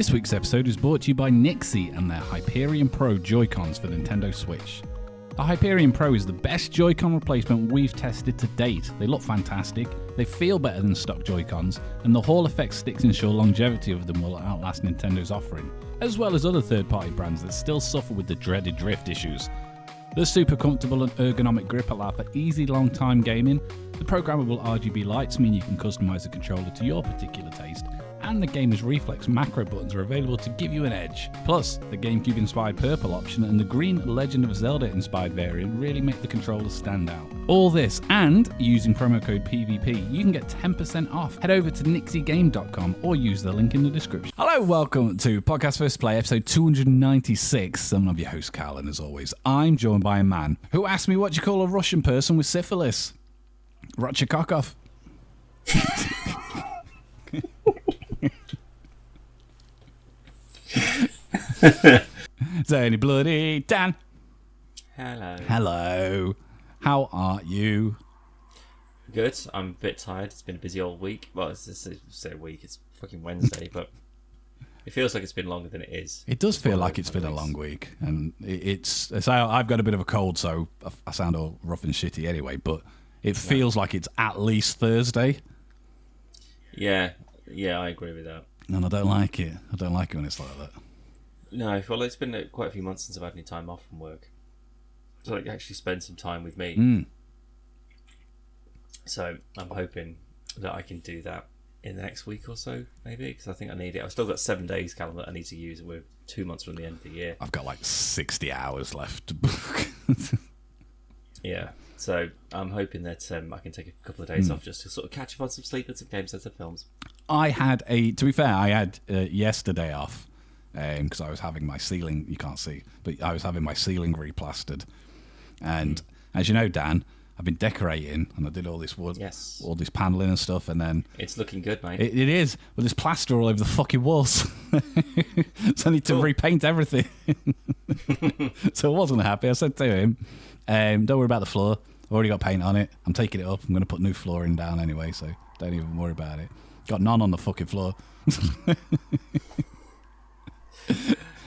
This week's episode is brought to you by NYXI and their Hyperion Pro Joy-Cons for Nintendo Switch. The Hyperion Pro is the best Joy-Con replacement we've tested to date. They look fantastic, they feel better than stock Joy-Cons, and the Hall effect sticks ensure longevity of them will outlast Nintendo's offering, as well as other third-party brands that still suffer with the dreaded drift issues. The super comfortable and ergonomic grip allow for easy long-time gaming. The programmable RGB lights mean you can customize the controller to your particular taste, and the gamer's reflex macro buttons are available to give you an edge. Plus, the GameCube-inspired purple option and the green Legend of Zelda-inspired variant really make the controller stand out. All this, and using promo code PvP, you can get 10% off. Head over to nixigame.com or use the link in the description. Hello, welcome to Podcast First Play, episode 296. I'm one of your hosts, Carl, and as always, I'm joined by a man who asked me what you call a Russian person with syphilis. Rotchakokov. Zany Bloody Dan. Hello. Hello. How are you? Good. I'm a bit tired. It's been a busy old week. Well, it's a week. It's fucking Wednesday, but it feels like it's been longer than it is. It does feel like it's been a long week, and I've got a bit of a cold, so I sound all rough and shitty anyway. But it feels like it's at least Thursday. Yeah, I agree with that. And I don't like it. I don't like it when it's like that. No, well, it's been quite a few months since I've had any time off from work, so I can actually spend some time with me. So I'm hoping that I can do that in the next week or so, maybe, because I think I need it. I've still got 7 days, Callum, that I need to use, and we're 2 months from the end of the year. I've got like 60 hours left to book. Yeah, so I'm hoping that I can take a couple of days off just to sort of catch up on some sleep and some games and some films. I had yesterday off because I was having my ceiling, you can't see, but I was having my ceiling replastered. And as you know, Dan, I've been decorating and I did all this wood, all this paneling and stuff, and then... It's looking good, mate. It is, but there's plaster all over the fucking walls. So I need to repaint everything. So I wasn't happy. I said to him, don't worry about the floor. I've already got paint on it. I'm taking it up. I'm going to put new flooring down anyway, so don't even worry about it. Got none on the fucking floor.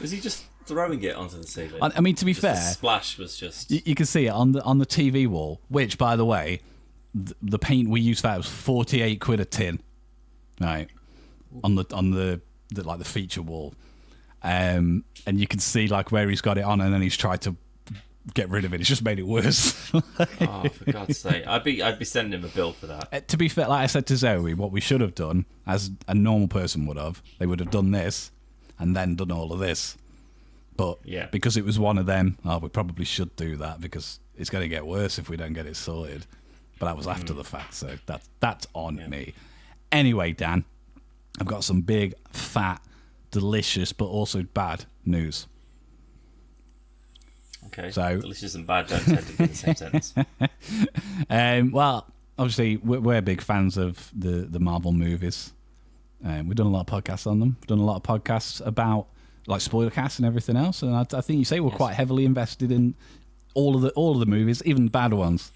Was he just throwing it onto the ceiling? I mean, to be fair, the splash was just... You can see it on the TV wall, which, by the way, the paint we used for that was 48 quid a tin, right? On the feature wall, and you can see like where he's got it on, and then he's tried to get rid of it. It's just made it worse. Oh, for God's sake! I'd be sending him a bill for that. To be fair, like I said to Zoe, what we should have done, as a normal person would have, they would have done this and then done all of this. But because it was one of them, we probably should do that because it's going to get worse if we don't get it sorted. But that was after the fact, so that's on me. Anyway, Dan, I've got some big, fat, delicious, but also bad news. Okay, so delicious and bad don't tend to be in the same sentence. Well, obviously, we're big fans of the Marvel movies. We've done a lot of podcasts on them. We've done a lot of podcasts about like spoiler casts and everything else. And I think you say we're quite heavily invested in all of the movies, even the bad ones.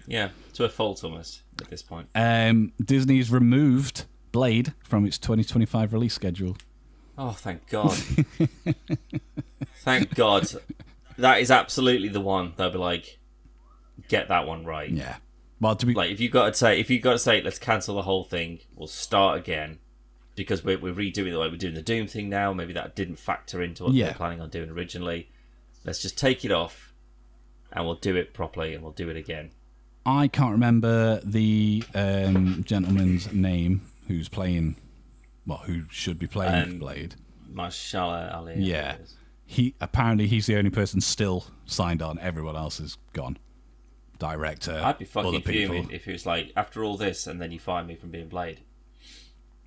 Yeah, to a fault almost at this point. Disney's removed Blade from its 2025 release schedule. Oh, thank God! Thank God. That is absolutely the one. They'll be like, get that one right. Yeah. Well, to be like, if you got to say, let's cancel the whole thing. We'll start again because we're redoing the way we're doing the Doom thing now. Maybe that didn't factor into what they're planning on doing originally. Let's just take it off, and we'll do it properly, and we'll do it again. I can't remember the gentleman's name who should be playing Blade. Mahershala Ali. Yeah. He's the only person still signed on. Everyone else is gone. Director. I'd be fucking fuming if it was like, after all this, and then you fire me from being Blade.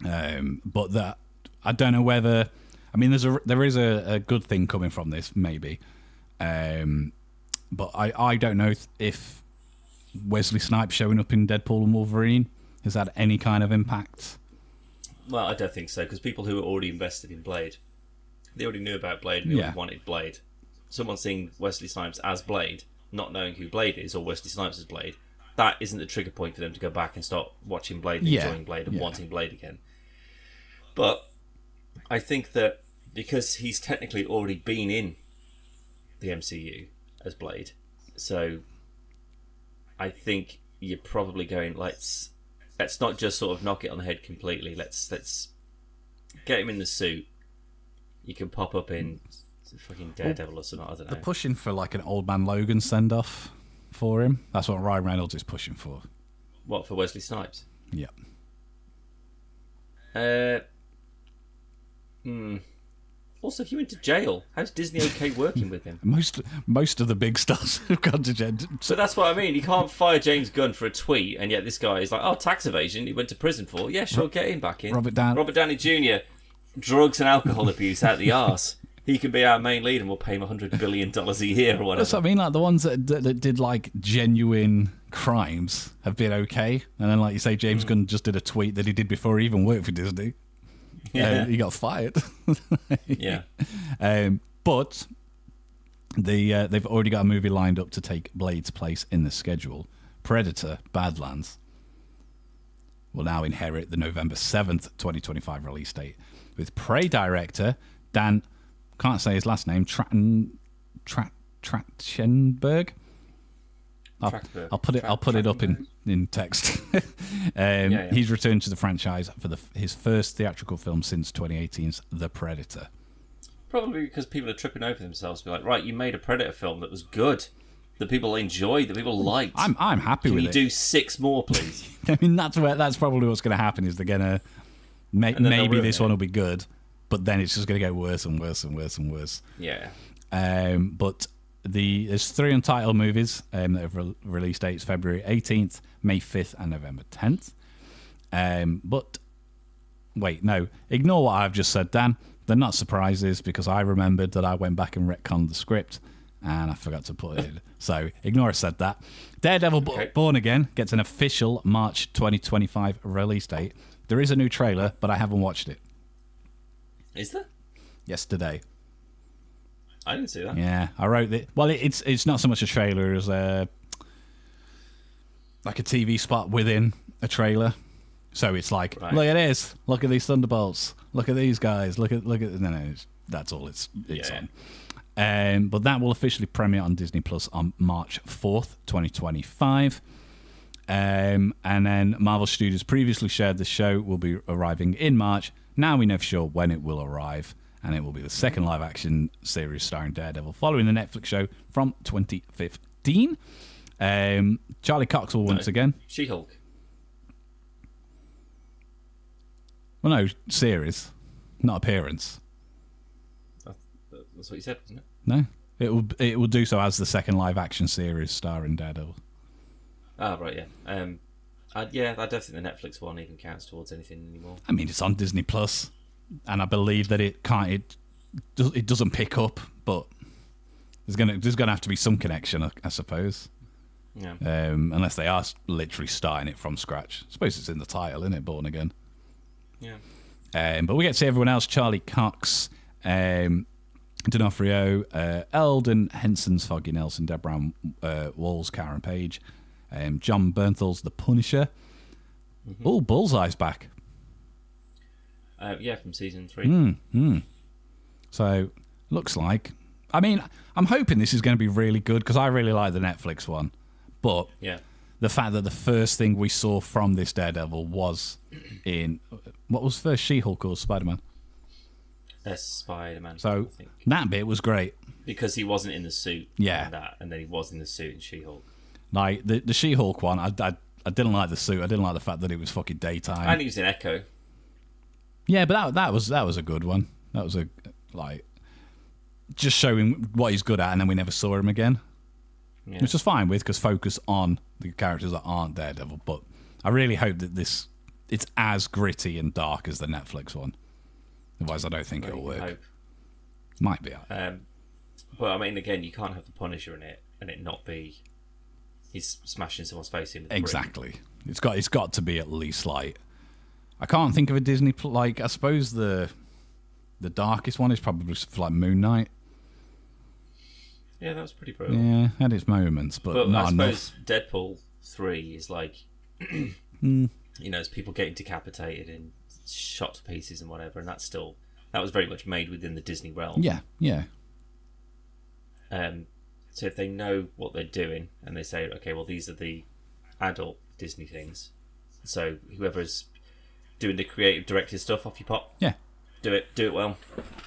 But that, I don't know whether. I mean, there is a good thing coming from this, maybe. But I don't know if Wesley Snipes showing up in Deadpool and Wolverine has had any kind of impact. Well, I don't think so, because people who are already invested in Blade, they already knew about Blade and they already wanted Blade. Someone seeing Wesley Snipes as Blade, not knowing who Blade is, or Wesley Snipes as Blade, that isn't the trigger point for them to go back and start watching Blade and enjoying Blade and wanting Blade again. But I think that because he's technically already been in the MCU as Blade, so I think you're probably going, let's not just sort of knock it on the head completely. Let's get him in the suit. You can pop up in fucking Daredevil or something. I don't know. They're pushing for like an Old Man Logan send off for him. That's what Ryan Reynolds is pushing for. What, for Wesley Snipes? Yeah. Also, he went to jail. How's Disney okay working with him? Most of the big stars have gone to jail. So that's what I mean. You can't fire James Gunn for a tweet, and yet this guy is like, oh, tax evasion. He went to prison for. Yeah, sure, get him back in. Robert Downey Jr. Drugs and alcohol abuse out the arse. He can be our main lead, and we'll pay him $100 billion a year or whatever. That's what I mean. Like the ones that did like genuine crimes have been okay, and then like you say, James Gunn just did a tweet that he did before he even worked for Disney. Yeah. He got fired. Yeah. But they've already got a movie lined up to take Blade's place in the schedule. Predator: Badlands will now inherit the November 7th, 2025 release date, with Prey director Dan, can't say his last name, Trachtenberg. I'll put it up in text. He's returned to the franchise for his first theatrical film since 2018's The Predator. Probably because people are tripping over themselves. Be like, right, you made a Predator film that was good, that people enjoyed, that people liked. I'm happy with it. Can you do 6 more, please? I mean, that's probably what's going to happen. Is they're going to maybe this one will be good, but then it's just going to get worse and worse and worse and worse. Yeah. But there's 3 untitled movies that have release dates: February 18th, May 5th, and November 10th. But wait, no, ignore what I've just said, Dan. They're not surprises because I remembered that I went back and retconned the script and I forgot to put it in. So ignore I said that. Daredevil Born Again gets an official March 2025 release date. There is a new trailer, but I haven't watched it. Is there? Yesterday. I didn't see that. Yeah, I wrote it. Well, it's not so much a trailer as like a TV spot within a trailer. So it's like, Look at this, look at these Thunderbolts, look at these guys, look at. No, that's all it's on. But that will officially premiere on Disney Plus on March 4th, 2025. And then Marvel Studios previously shared the show will be arriving in March. Now we know for sure when it will arrive. And it will be the second live-action series starring Daredevil, following the Netflix show from 2015. Charlie Cox will once again... She-Hulk. Well, no, series, not appearance. That's what you said, wasn't it? No, it will do so as the second live-action series starring Daredevil. Oh, right, yeah. I don't think the Netflix one even counts towards anything anymore. I mean, it's on Disney Plus. And I believe that it doesn't pick up, but there's gonna have to be some connection, I suppose. Yeah. Unless they are literally starting it from scratch. I suppose it's in the title, isn't it? Born Again. Yeah. But we get to see everyone else: Charlie Cox, D'Onofrio, Eldon Henson's Foggy Nelson, Deborah Walls, Karen Page, John Bernthal's The Punisher. Mm-hmm. Oh, Bullseye's back. From season 3. So, looks like... I mean, I'm hoping this is going to be really good because I really like the Netflix one. But the fact that the first thing we saw from this Daredevil was in... What was first, She-Hulk or Spider-Man? Spider-Man. So, that bit was great. Because he wasn't in the suit. Yeah. And then he was in the suit in She-Hulk. Like, the She-Hulk one, I didn't like the suit. I didn't like the fact that it was fucking daytime. And he was in Echo. Yeah, but that was a good one. That was just showing what he's good at, and then we never saw him again. Yeah. Which is fine with, because focus on the characters that aren't Daredevil. But I really hope that it's as gritty and dark as the Netflix one. Otherwise, I don't think it'll work. Hope. Might be. But I mean, again, you can't have the Punisher in it and it not be he's smashing someone's face in. Exactly. It's got to be at least like. I can't think of a Disney like. I suppose the darkest one is probably like Moon Knight. Yeah, that was pretty brutal. Yeah, had its moments, but not enough. I suppose Deadpool 3 is like, it's people getting decapitated and shot to pieces and whatever, and that's that was very much made within the Disney realm. Yeah, yeah. So if they know what they're doing and they say, okay, well, these are the adult Disney things, so whoever's doing the creative directed stuff off your pot, do it well,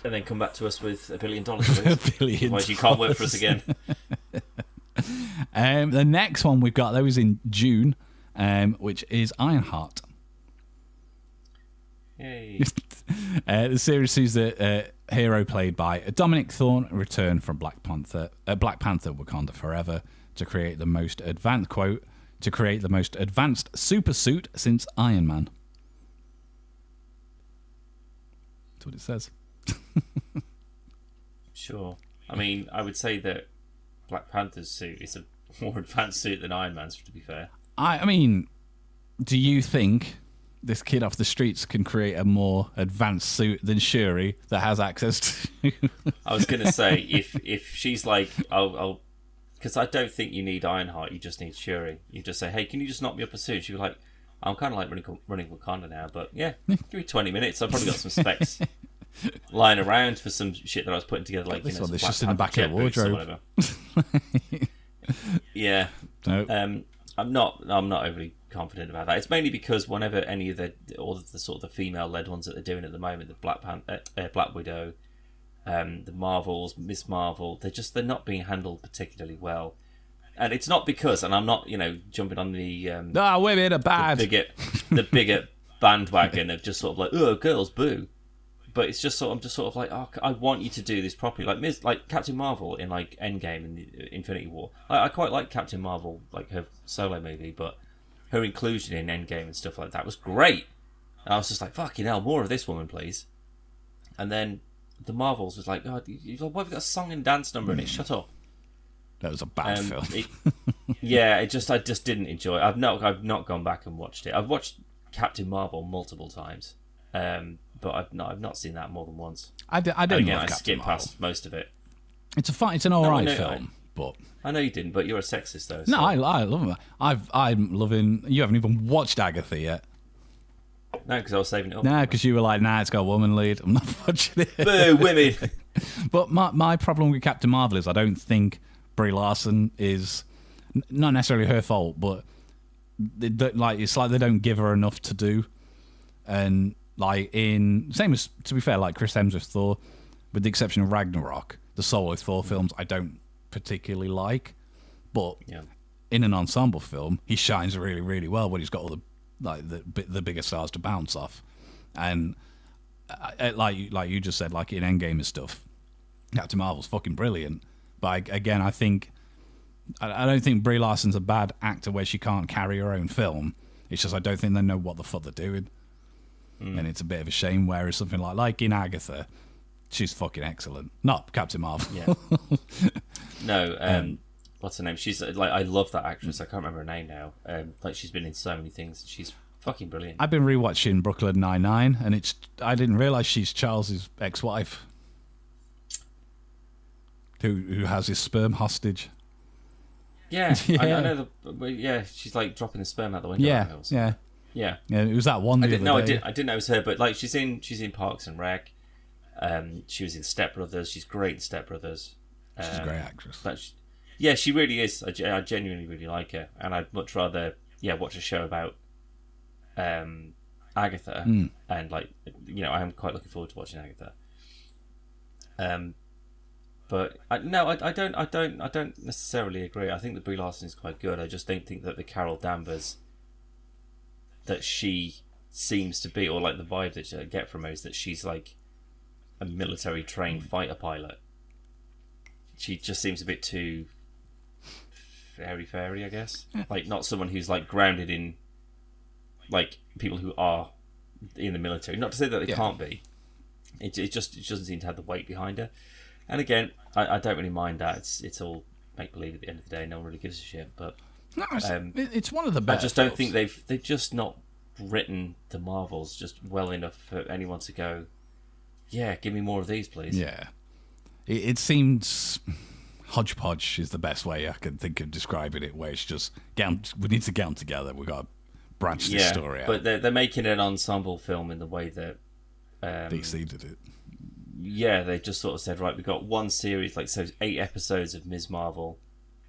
and then come back to us with $1 billion. $1 billion. Otherwise, you can't work for us again. The next one we've got, though, is in June, which is Ironheart. Yay. The series sees the hero played by Dominic Thorne return from Black Panther Wakanda Forever to create the most advanced super suit since Iron Man. That's what it says. Sure. I mean, I would say that Black Panther's suit is a more advanced suit than Iron Man's, to be fair. I mean, do you think this kid off the streets can create a more advanced suit than Shuri that has access to? I was going to say, if she's like, I'll, because I don't think you need Ironheart, you just need Shuri. You just say, hey, can you just knock me up a suit? She'd be like, I'm kind of like running Wakanda now, but yeah, give me 20 minutes. I've probably got some specs lying around for some shit that I was putting together, like, this one, some just in the back of the wardrobe. Yeah. Nope. I'm not overly confident about that. It's mainly because whenever any of the sort of the female-led ones that they're doing at the moment, the Black Widow, the Marvels, Miss Marvel, they're not being handled particularly well. And it's not because, and I'm not, jumping on the women are bad, the bigger bandwagon of just sort of like, oh, girls, boo. But it's just I'm just sort of like, oh, I want you to do this properly, like Captain Marvel in like Endgame and Infinity War. I quite like Captain Marvel, like her solo movie, but her inclusion in Endgame and stuff like that was great. And I was just like, fucking hell, more of this woman, please. And then the Marvels was like, oh, we've got a song and dance number in it. Shut up. That was a bad film. I just didn't enjoy it. I've not gone back and watched it. I've watched Captain Marvel multiple times, but I've not seen that more than once. I didn't. I skipped past most of it. It's an alright film, but I know you didn't. But you're a sexist though. So. No, I love it. I'm loving. You haven't even watched Agatha yet. No, because I was saving it up. No, because you were like, nah, it's got a woman lead. I'm not watching it. Boo, women. But my problem with Captain Marvel is I don't think Brie Larson is not necessarily her fault, but it's like they don't give her enough to do. And like same as, to be fair, like Chris Hemsworth Thor, with the exception of Ragnarok, the solo Thor films I don't particularly like, but in an ensemble film he shines really, really well when he's got all the bigger stars to bounce off. And like you just said, like in Endgame and stuff, Captain Marvel's fucking brilliant. But again, I don't think Brie Larson's a bad actor where she can't carry her own film. It's just I don't think they know what the fuck they're doing. And it's a bit of a shame, whereas something like in Agatha, she's fucking excellent. Not Captain Marvel. Yeah. No, what's her name? She's like, I love that actress. I can't remember her name now. Like, she's been in so many things. She's fucking brilliant. I've been rewatching Brooklyn Nine-Nine, and I didn't realise she's Charles's ex-wife. Who has his sperm hostage. Yeah. I know. She's like dropping the sperm out the window. Yeah. It was that one. I didn't know it was her, but like she's in Parks and Rec. She was in Step Brothers. She's great in Step Brothers. She's a great actress. She really is. I genuinely really like her, and I'd much rather watch a show about Agatha, and like I am quite looking forward to watching Agatha. But I don't necessarily agree. I think that Brie Larson is quite good. I just don't think that the Carol Danvers that she seems to be, or like the vibe that I get from her, is that she's like a military trained fighter pilot. She just seems a bit too fairy, I guess. Like not someone who's like grounded in like people who are in the military. Not to say that they can't be. It doesn't seem to have the weight behind her. And again, I don't really mind that. It's all make believe at the end of the day. No one really gives a shit. But no, it's one of the best. I just don't think they've just not written the Marvels just well enough for anyone to go, yeah, give me more of these, please. Yeah, it seems hodgepodge is the best way I can think of describing it. Where it's just we need to get them together. We've got to branch this story out. But they're making an ensemble film in the way that DC did it. yeah, they just sort of said, right, we got one series, like, so 8 episodes of Ms. Marvel,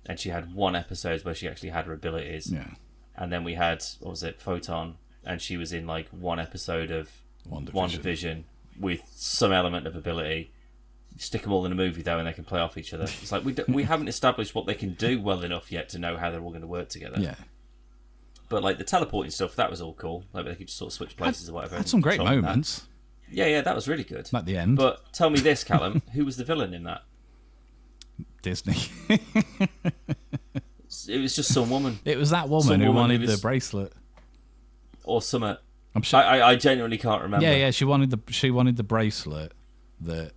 and she had 1 episode where she actually had her abilities. Yeah. And then we had, what was it, Photon, and she was in, like, 1 episode of WandaVision with some element of ability. Stick them all in a movie, though, and they can play off each other. It's like, we haven't established what they can do well enough yet to know how they're all going to work together. Yeah. But, like, the teleporting stuff, that was all cool. Like, they could just sort of switch places or whatever. Had some great moments. Yeah, that was really good. At the end. But tell me this, Callum, who was the villain in that? Disney. It was just some woman. It was that woman who wanted the bracelet. Or something. I'm sure. I genuinely can't remember. Yeah, she wanted the bracelet that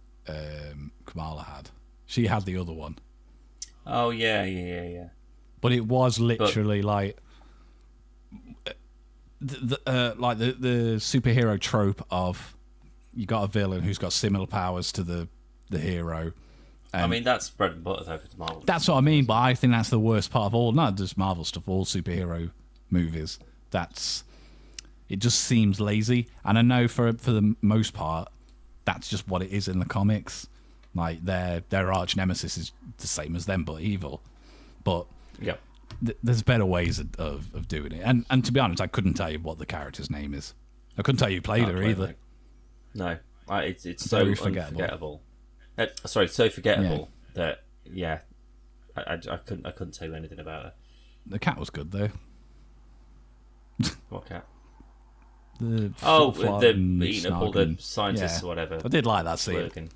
Kamala had. She had the other one. Oh, yeah. But it was literally like the superhero trope of you got a villain who's got similar powers to the hero. I mean, that's bread and butter, though, for Marvel. That's what I mean, but I think that's the worst part of all, not just Marvel stuff, all superhero movies. It just seems lazy. And I know for the most part, that's just what it is in the comics. Like, their arch nemesis is the same as them, but evil. But yeah. There's better ways of doing it. And to be honest, I couldn't tell you what the character's name is. I couldn't tell you who played her either. No. It's so unforgettable. So forgettable that I couldn't tell you anything about her. The cat was good though. What cat? The eating up all the scientists or whatever. I did like that scene.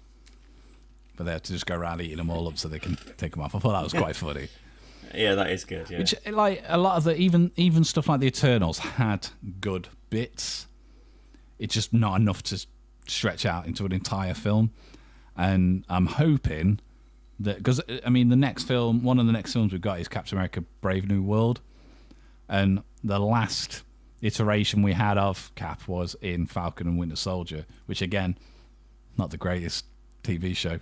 But they had to just go around eating them all up so they can take them off. I thought that was quite funny. Yeah, that is good. Yeah. Which, like, a lot of the even stuff like the Eternals had good bits. It's just not enough to stretch out into an entire film. And I'm hoping that, because I mean, one of the next films we've got is Captain America: Brave New World, and the last iteration we had of Cap was in Falcon and Winter Soldier, which again, not the greatest TV show.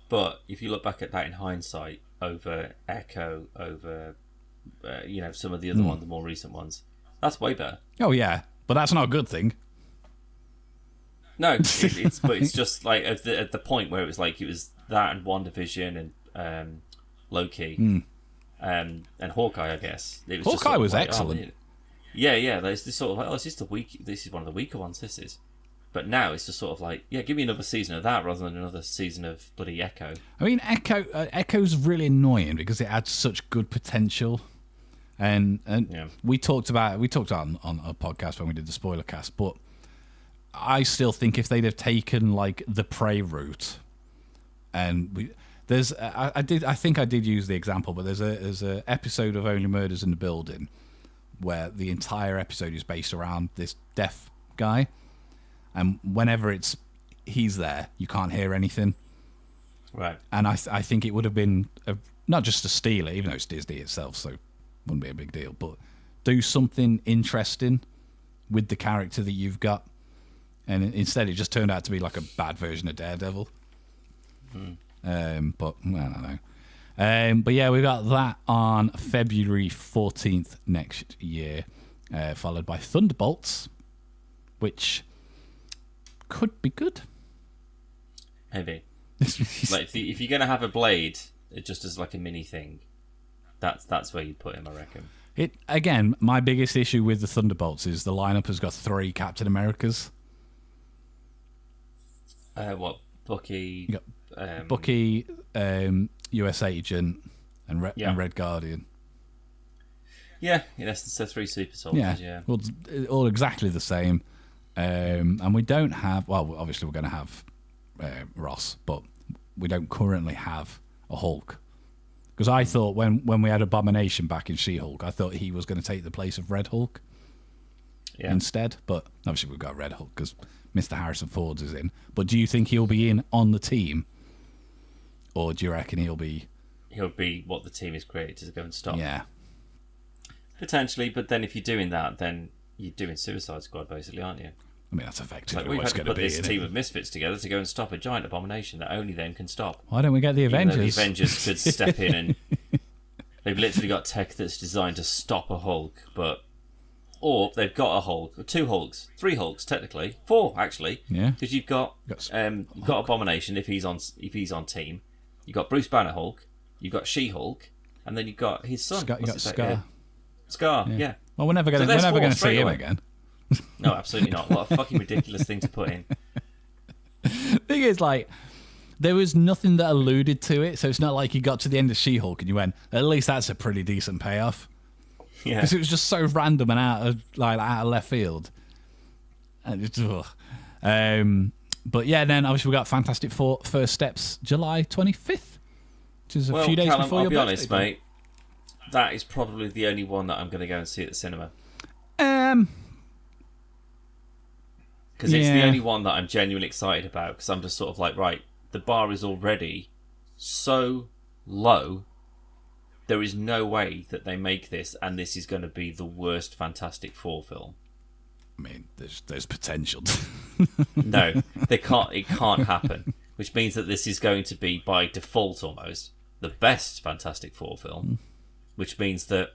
But if you look back at that in hindsight, over Echo, over some of the other ones, the more recent ones, that's way better. Oh yeah, but that's not a good thing. No, it's just like at the point where it was that and WandaVision and Loki, and Hawkeye. I guess it was Hawkeye was excellent. Yeah. There's this sort of like, this is one of the weaker ones. This is, but now it's just sort of like, yeah, give me another season of that rather than another season of bloody Echo. I mean, Echo's really annoying because it had such good potential, and we talked on a podcast when we did the spoiler cast, but I still think if they'd have taken like the Prey route, and I think I did use the example, but there's a episode of Only Murders in the Building where the entire episode is based around this deaf guy, and whenever he's there, you can't hear anything. Right. And I think it would have been not just to steal it, even though it's Disney itself, so it wouldn't be a big deal, but do something interesting with the character that you've got. And instead, it just turned out to be like a bad version of Daredevil. But I don't know. But yeah, we got that on February 14th next year, followed by Thunderbolts, which could be good. Maybe. Like if you're gonna have a Blade, it just as like a mini thing. That's where you put him, I reckon. Again, my biggest issue with the Thunderbolts is the lineup has got 3 Captain Americas. What? Bucky? Bucky, US Agent, and Red Guardian. Yeah, in essence, they're 3 super soldiers. Yeah. Well, all exactly the same. And we don't have. Well, obviously, we're going to have Ross, but we don't currently have a Hulk. Because I thought when we had Abomination back in She-Hulk, I thought he was going to take the place of Red Hulk instead. But obviously, we've got Red Hulk because Mr. Harrison Ford is in. But do you think he'll be in on the team? Or do you reckon he'll be what the team is created to go and stop? Yeah. Potentially, but then if you're doing that, then you're doing Suicide Squad, basically, aren't you? I mean, that's effectively we've what it's had to going to put be. this team of misfits together to go and stop a giant abomination that only them can stop. Why don't we get the Avengers? The Avengers could step in and they've literally got tech that's designed to stop a Hulk, but Or they've got a Hulk, or 2 Hulks, 3 Hulks technically, 4 actually. Yeah. Because you've got Abomination if he's on team. You've got Bruce Banner Hulk. You've got She-Hulk, and then you've got his son. You got Scar. Scar, yeah. Well, we're never going to see him again. No, absolutely not. What a fucking ridiculous thing to put in. Thing is, like, there was nothing that alluded to it, so it's not like you got to the end of She-Hulk and you went, at least that's a pretty decent payoff. Yeah. Because it was just so random and out of left field. And it's, but yeah, then obviously we got Fantastic Four First Steps July 25th, which is a few days before your birthday. I'll be honest, mate. That is probably the only one that I'm going to go and see at the cinema. Because it's the only one that I'm genuinely excited about. Because I'm just sort of like, right, the bar is already so low. There is no way that they make this, and this is going to be the worst Fantastic Four film. I mean, there's potential. No, they can't. It can't happen. Which means that this is going to be, by default, almost the best Fantastic Four film. Which means that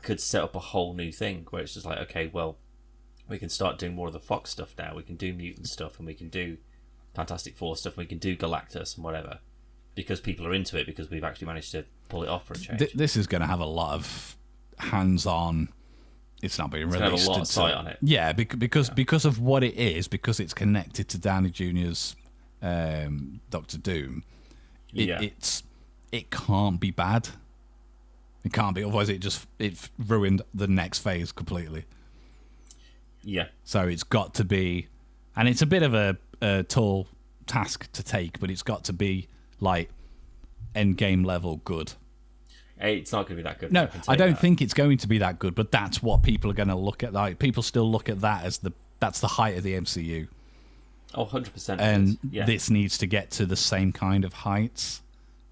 could set up a whole new thing where it's just like, okay, well, we can start doing more of the Fox stuff now. We can do mutant stuff, and we can do Fantastic Four stuff, and we can do Galactus and whatever. Because people are into it, because we've actually managed to pull it off for a change. This is going to have a lot of hands-on. It's not being released. It's going to have a lot of sight on it. Yeah, because of what it is, because it's connected to Downey Jr.'s Doctor Doom. It can't be bad. It can't be, otherwise it ruined the next phase completely. Yeah. So it's got to be, and it's a bit of a tall task to take, but it's got to be like Endgame level good. It's not going to be that good. No, I don't think it's going to be that good, but that's what people are going to look at. Like, people still look at that as that's the height of the MCU. Oh, 100%. And this needs to get to the same kind of heights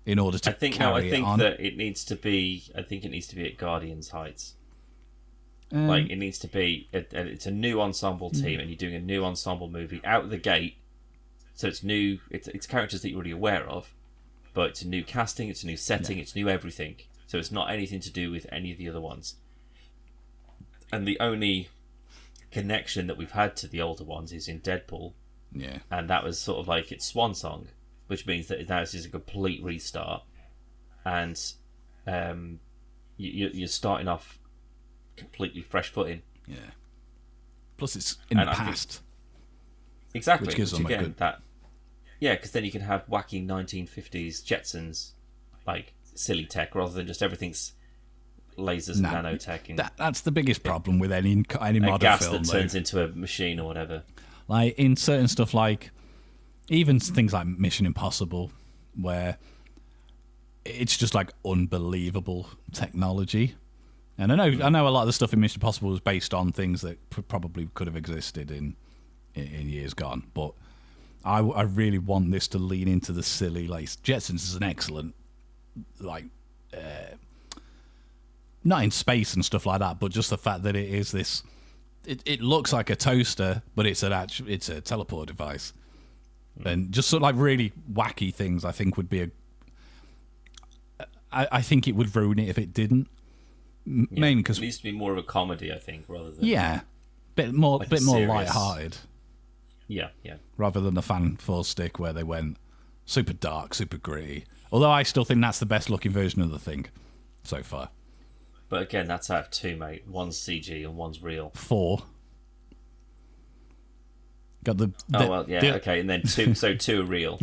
in order to carry it on. I think that it needs to be. I think it needs to be at Guardians heights. Like, it needs to be. It's a new ensemble team, and you're doing a new ensemble movie out of the gate. So it's new. It's characters that you're already aware of, but it's a new casting. It's a new setting. It's new everything. So it's not anything to do with any of the other ones. And the only connection that we've had to the older ones is in Deadpool. Yeah. And that was sort of like its swan song, which means that now this is a complete restart. And you're starting off completely fresh footing. Yeah. Plus it's in the past. Exactly. Which gives them a good... Yeah, because then you can have wacky 1950s Jetsons, like silly tech, rather than just everything's lasers and nanotech. And that's the biggest problem with any modern gas film. That turns into a machine or whatever. Like in certain stuff, like even things like Mission Impossible, where it's just like unbelievable technology. And I know a lot of the stuff in Mission Impossible was based on things that probably could have existed in years gone, but I really want this to lean into the silly. Like Jetsons is an excellent, like, not in space and stuff like that, but just the fact that it is this. It looks like a toaster, but it's a teleport device, and just sort of like really wacky things. I think would be I think it would ruin it if it didn't. Mainly because it needs to be more of a comedy, I think, rather than bit more serious... light-hearted. Yeah. Rather than the Fan 4 stick where they went super dark, super gritty. Although I still think that's the best looking version of the thing so far. But again, that's out of 2, mate. One's CG and one's real. 4. Got okay, and then 2. So 2 are real.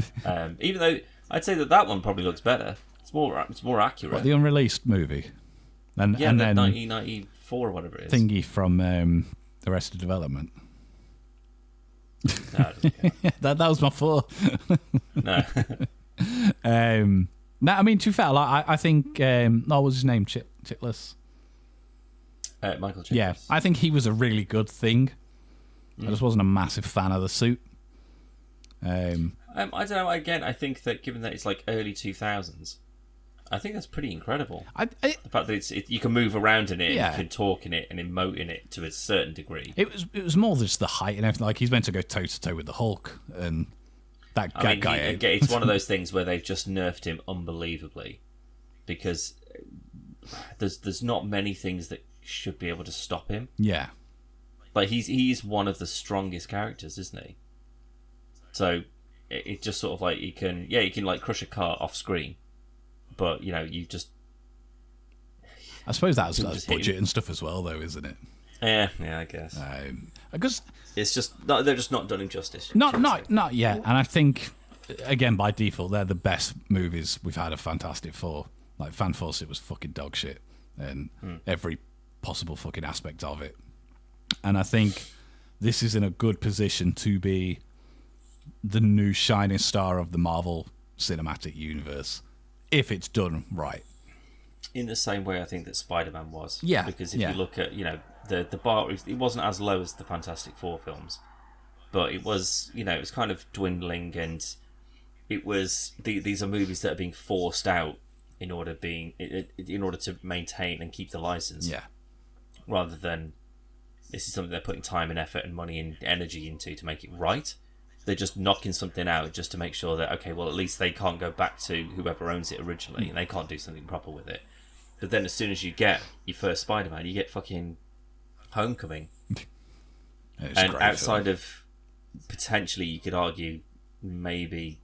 Even though I'd say that one probably looks better. It's more accurate. What, the unreleased movie? And then 1994 or whatever it is. Thingy from Arrested Development. No, that was my 4. No. No, I mean, to be fair, like, I think what was his name? Chitlis. Michael Chitlis. Yeah, I think he was a really good thing. I just wasn't a massive fan of the suit. I don't know. Again, I think that given that it's like early 2000s, I think that's pretty incredible. The fact that you can move around in it, and you can talk in it, and emote in it to a certain degree. It was more just the height and everything. Like, he's meant to go toe to toe with the Hulk, and that guy. It's one of those things where they've just nerfed him unbelievably, because there's not many things that should be able to stop him. Yeah. Like, he's one of the strongest characters, isn't he? So it just sort of like, you can like crush a car off screen, but you just. I suppose that's budget and stuff as well, though, isn't it? Yeah, I guess. Because it's just they're just not done him justice. Not yet, and I think again by default they're the best movies we've had of Fantastic Four. Like Fan Force, it was fucking dog shit, and every possible fucking aspect of it. And I think this is in a good position to be the new shining star of the Marvel Cinematic Universe, if it's done right. In the same way, I think that Spider-Man was. Yeah. Because if you look at, the bar, it wasn't as low as the Fantastic Four films, but it was, it was kind of dwindling, and it was these are movies that are being forced out in order to maintain and keep the license. Yeah. Rather than this is something they're putting time and effort and money and energy into to make it right. They're just knocking something out just to make sure that, okay, well, at least they can't go back to whoever owns it originally, and they can't do something proper with it. But then as soon as you get your first Spider-Man, you get fucking Homecoming. And outside of, potentially, you could argue, maybe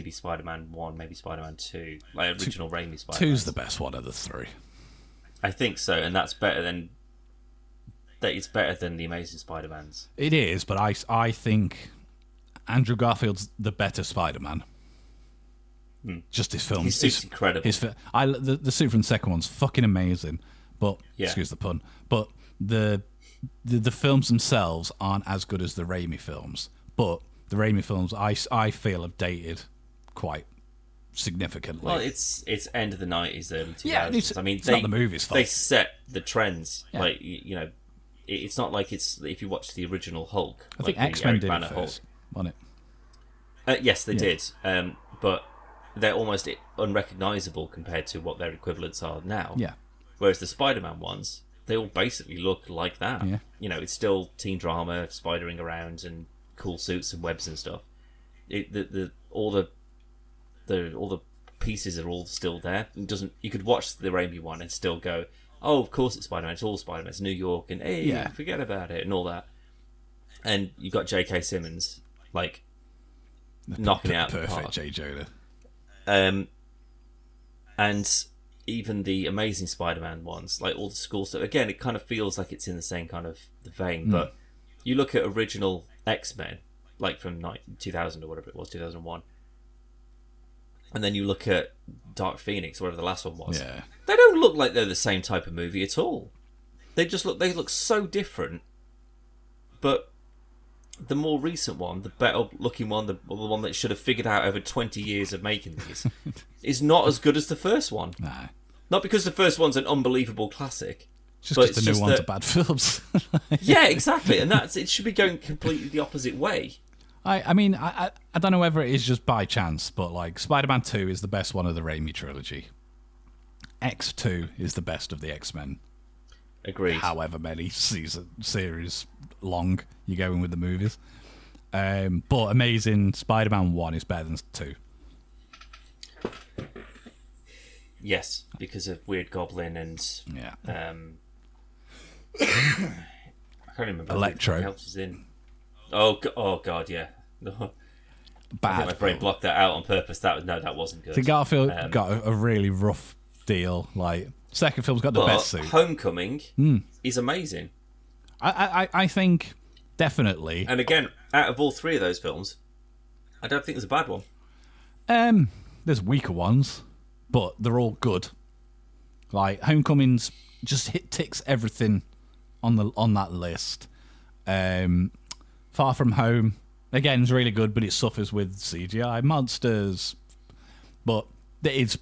Spider-Man 1, maybe Spider-Man 2, like original Raimi Spider-Man. 2's the best one of the three. I think so, and that's better than... It's better than the Amazing Spider-Mans. It is, but I think Andrew Garfield's the better Spider-Man. Just his films. His suit's incredible. The suit from the second one's fucking amazing, but excuse the pun. But the films themselves aren't as good as the Raimi films. But the Raimi films, I feel, have dated quite significantly. Well, it's end of the 90s, early 2000s. Yeah, it's not the movie's fault. They set the trends. Yeah. Like, it's not like it's if you watch the original Hulk. I think X-Men did it first, wasn't it? Yes, they did. But they're almost unrecognisable compared to what their equivalents are now. Yeah. Whereas the Spider-Man ones, they all basically look like that. Yeah. It's still teen drama, spidering around, and cool suits and webs and stuff. All the pieces are all still there. You could watch the Raimi one and still go, oh, of course it's Spider-Man. It's all Spider-Man. It's New York, and hey, forget about it, and all that. And you got J.K. Simmons knocking it out perfect the park. J. Jonah. And even the Amazing Spider-Man ones, like all the school stuff, again, it kind of feels like it's in the same kind of vein. But you look at original X-Men, like from 2000 or whatever it was, 2001, and then you look at Dark Phoenix, whatever the last one was. Yeah. They don't look like they're the same type of movie at all. They look so different. But the more recent one, the better looking one, the one that should have figured out over 20 years of making these, is not as good as the first one. Nah. Not because the first one's an unbelievable classic. Just because the new ones are bad films. Yeah, exactly. And it should be going completely the opposite way. I mean, I don't know whether it is just by chance, but like Spider-Man 2 is the best one of the Raimi trilogy. X2 is the best of the X-Men. Agreed. However many series long you go in with the movies. But Amazing Spider-Man 1 is better than 2. Yes, because of Weird Goblin and... Yeah. I can't remember. Electro. Who else was in. Oh God, yeah. Bad. I think my brain blocked that out on purpose. That wasn't good. So Garfield got a really rough deal. Like, second film's got the best suit. Homecoming is amazing. I think definitely. And again, out of all three of those films, I don't think there's a bad one. There's weaker ones, but they're all good. Like Homecoming's just ticks everything on that list. Far From Home, again, is really good, but it suffers with CGI monsters. But it's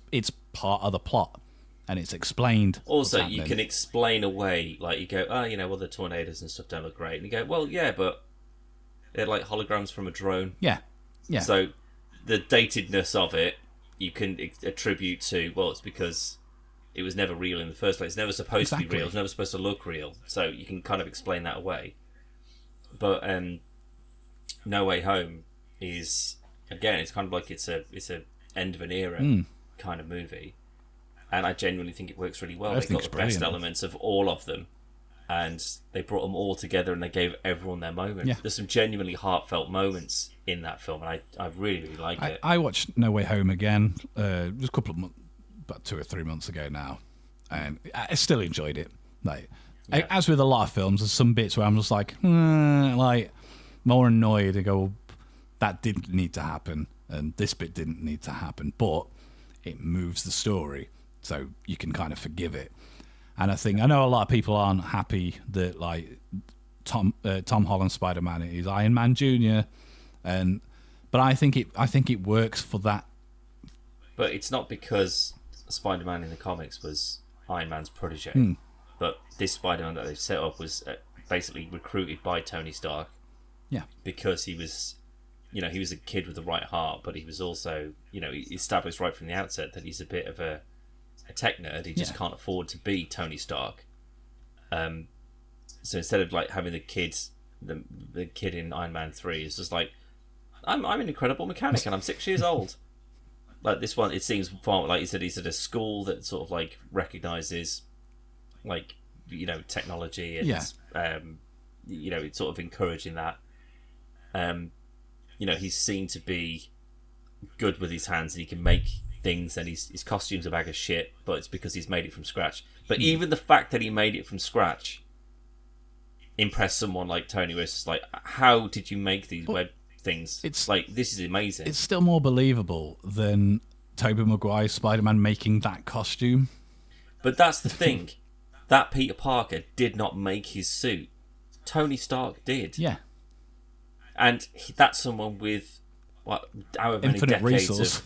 part of the plot, and it's explained. Also, you can explain away, like you go, well, the tornadoes and stuff don't look great. And you go, well, yeah, but they're like holograms from a drone. Yeah. So the datedness of it, you can attribute to, well, it's because it was never real in the first place. It's never supposed to be real. It's never supposed to look real. So you can kind of explain that away. But No Way Home is, again, it's kind of like it's a end of an era kind of movie, and I genuinely think it works really well. They got the brilliant. best elements of all of them, and they brought them all together, and they gave everyone their moment. Yeah. There's some genuinely heartfelt moments in that film, and I really, really like it. I watched No Way Home again just a couple of months, about 2 or 3 months ago now, and I still enjoyed it. Like, as with a lot of films, there's some bits where I'm just like more annoyed. I go, that didn't need to happen, and this bit didn't need to happen, but it moves the story, so you can kind of forgive it. And I know a lot of people aren't happy that like Tom Holland Spider-Man is Iron Man Jr. But I think it works for that. But it's not because Spider-Man in the comics was Iron Man's protege. But this Spider-Man that they've set up was basically recruited by Tony Stark. Yeah. Because he was, he was a kid with the right heart, but he was also, he established right from the outset that he's a bit of a tech nerd. He just can't afford to be Tony Stark. So instead of like having the kid in Iron Man 3 is just like, I'm an incredible mechanic and I'm 6 years old. Like this one, it seems far like you said, he's at a school that sort of like recognizes like technology and it's sort of encouraging that. He's seen to be good with his hands and he can make things, and his costume's a bag of shit, but it's because he's made it from scratch. But even the fact that he made it from scratch impressed someone like Tony, where it's just like, how did you make these web things? It's like, this is amazing. It's still more believable than Tobey Maguire's Spider-Man making that costume. But that's the thing. That Peter Parker did not make his suit. Tony Stark did. Yeah. And that's someone with however many infinite decades resource.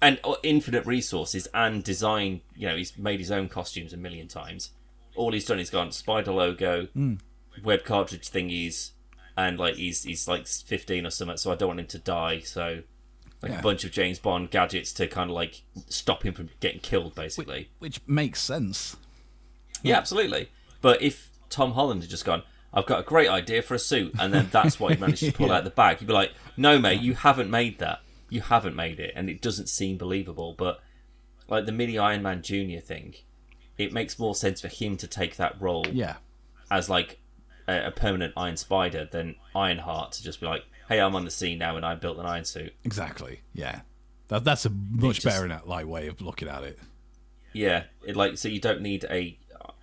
and infinite resources and design. He's made his own costumes a million times. All he's done is gone Spider logo, web cartridge thingies, and like he's like 15 or something, so I don't want him to die. So a bunch of James Bond gadgets to kind of like stop him from getting killed, basically. Which makes sense. Yeah, absolutely. But if Tom Holland had just gone, I've got a great idea for a suit, and then that's what he managed to pull out the bag, you'd be like, no, mate, you haven't made that. You haven't made it, and it doesn't seem believable. But like the mini Iron Man Jr. thing, it makes more sense for him to take that role as like a permanent Iron Spider than Ironheart to just be like, hey, I'm on the scene now and I built an iron suit. Exactly, yeah. That's a much better in that light way of looking at it. Yeah, so you don't need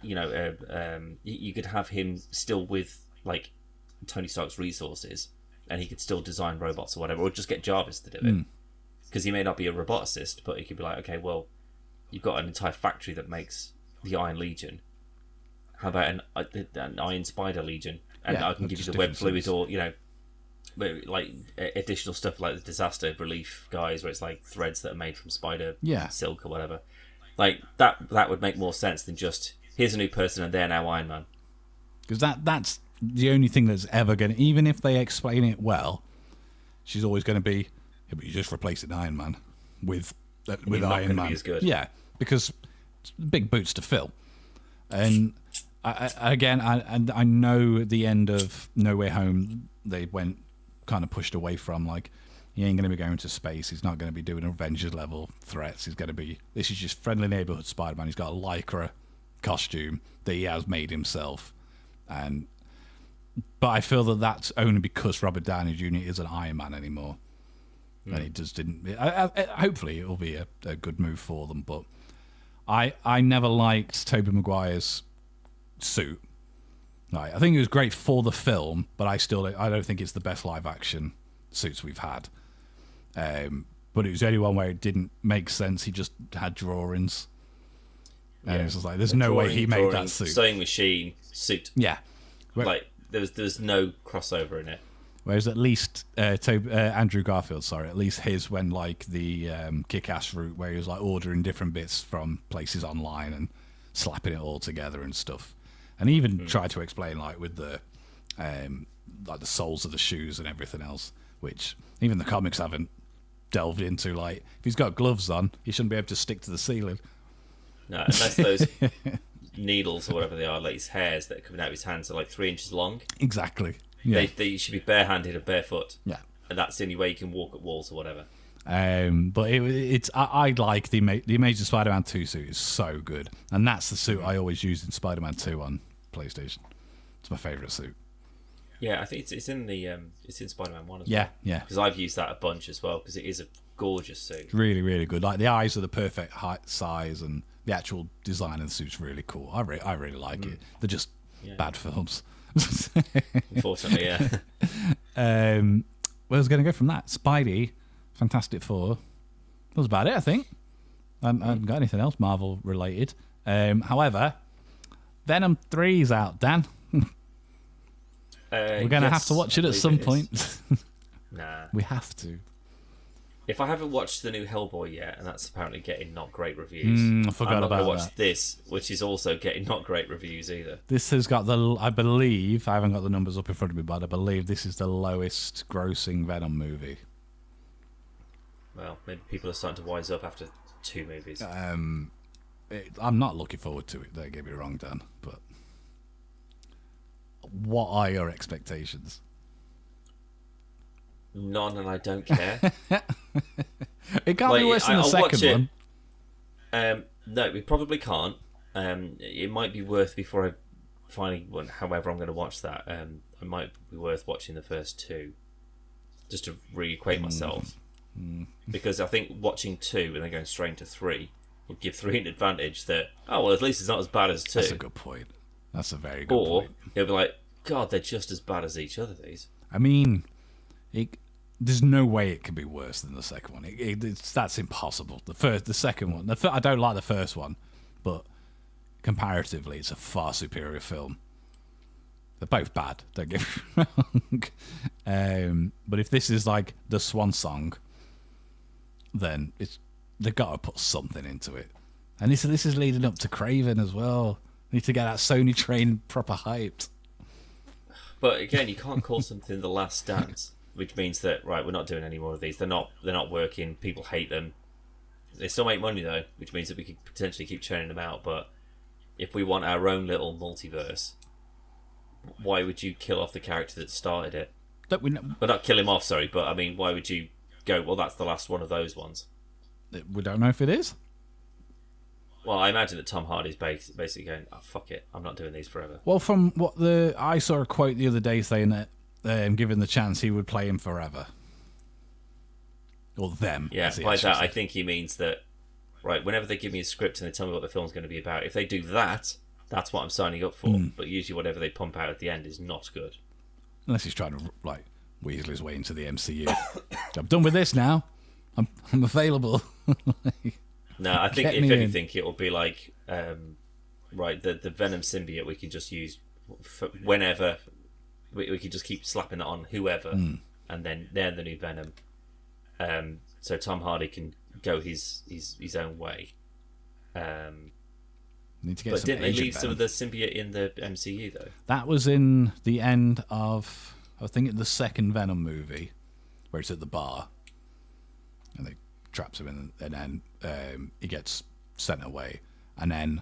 you could have him still with like Tony Stark's resources, and he could still design robots or whatever, or just get Jarvis to do it, because he may not be a roboticist, but he could be like, okay, well, you've got an entire factory that makes the Iron Legion. How about an Iron Spider Legion, and I can give you the web fluid, or like additional stuff like the disaster relief guys, where it's like threads that are made from spider silk or whatever. Like that would make more sense than just here's a new person and they're now Iron Man. Because that's the only thing that's ever going to, even if they explain it well, she's always going to be, but you just replace it in Iron Man with Iron Man. Be as good. Yeah, because it's big boots to fill. And I know at the end of No Way Home, they went kind of pushed away from like, he ain't going to be going to space. He's not going to be doing Avengers level threats. This is just friendly neighborhood Spider-Man. He's got a Lycra costume that he has made himself. But I feel that that's only because Robert Downey Jr. isn't Iron Man anymore. And he just didn't. Hopefully it will be a good move for them. But I never liked Tobey Maguire's suit. Like, I think it was great for the film, but I don't think it's the best live action suits we've had. But it was the only one where it didn't make sense. He just had drawings. And it was just like, there's no way he made that suit. Sewing machine suit. Yeah. Like, there's no crossover in it. Whereas at least Andrew Garfield, at least his went like the Kick-Ass route, where he was like ordering different bits from places online and slapping it all together and stuff. And even tried to explain like with the like the soles of the shoes and everything else, which even the comics haven't delved into. Like, if he's got gloves on, he shouldn't be able to stick to the ceiling. No, unless those needles or whatever they are, like his hairs that are coming out of his hands, are like 3 inches long. Exactly. Yeah. They should be barehanded or barefoot. Yeah. And that's the only way you can walk at walls or whatever. But I like the Amazing Spider-Man 2 suit is so good, and that's the suit I always used in Spider-Man 2 on PlayStation. It's my favourite suit. Yeah, I think it's in the it's in Spider-Man 1 as well. Yeah. Because I've used that a bunch as well, because it is a gorgeous suit. Really, really good. Like the eyes are the perfect height, size, and the actual design of the suit's really cool. I really like it. They're just bad films. Unfortunately, yeah. Where was going to go from that? Spidey, Fantastic Four. That was about it, I think. I haven't got anything else Marvel related. However, Venom 3's out, Dan. We're going to have to watch it at some point. Nah. We have to. If I haven't watched the new Hellboy yet, and that's apparently getting not great reviews, I forgot I'm not about going to watch that. this, which is also getting not great reviews either. This has got I believe, I haven't got the numbers up in front of me, but I believe this is the lowest grossing Venom movie. Well, maybe people are starting to wise up after 2 movies. I'm not looking forward to it, don't get me wrong, Dan, but what are your expectations? None, and I don't care. It can't be worse than the second one. No, we probably can't. It might be worth, before I finally, however I'm going to watch that, it might be worth watching the first 2, just to reacquaint myself. Because I think watching 2 and then going straight into 3 would give 3 an advantage that, at least it's not as bad as 2. That's a good point. That's a very good point. Or it'll be like, God, they're just as bad as each other, these. I mean, there's no way it can be worse than the second one. That's impossible. The second one. I don't like the first one, but comparatively, it's a far superior film. They're both bad. Don't get me wrong. But if this is like the swan song, then they've got to put something into it. And this is leading up to Craven as well. Need to get that Sony train proper hyped. But again, you can't call something The Last Dance, which means that, right, we're not doing any more of these. They're not working. People hate them. They still make money though, which means that we could potentially keep churning them out. But if we want our own little multiverse, why would you kill off the character that started it? Well, not kill him off, sorry, but I mean, why would you go, well, that's the last one of those ones? We don't know if it is. Well, I imagine that Tom Hardy's basically going, oh, fuck it, I'm not doing these forever. Well, from what I saw a quote the other day saying that given the chance, he would play him forever. Or them. Yeah, by that, I think he means that, right, whenever they give me a script and they tell me what the film's going to be about, if they do that, that's what I'm signing up for. But usually whatever they pump out at the end is not good. Unless he's trying to, like, weasel his way into the MCU. I'm done with this now. I'm available. No, I think if anything, it will be like, right, the Venom symbiote we can just use for whenever. We can just keep slapping that on whoever, and then they're the new Venom. So Tom Hardy can go his own way. Need to get but some didn't they leave Venom. some of the symbiote in the MCU though? That was in the end of, I think, the second Venom movie, where it's at the bar, and they traps him in, and then he gets sent away, and then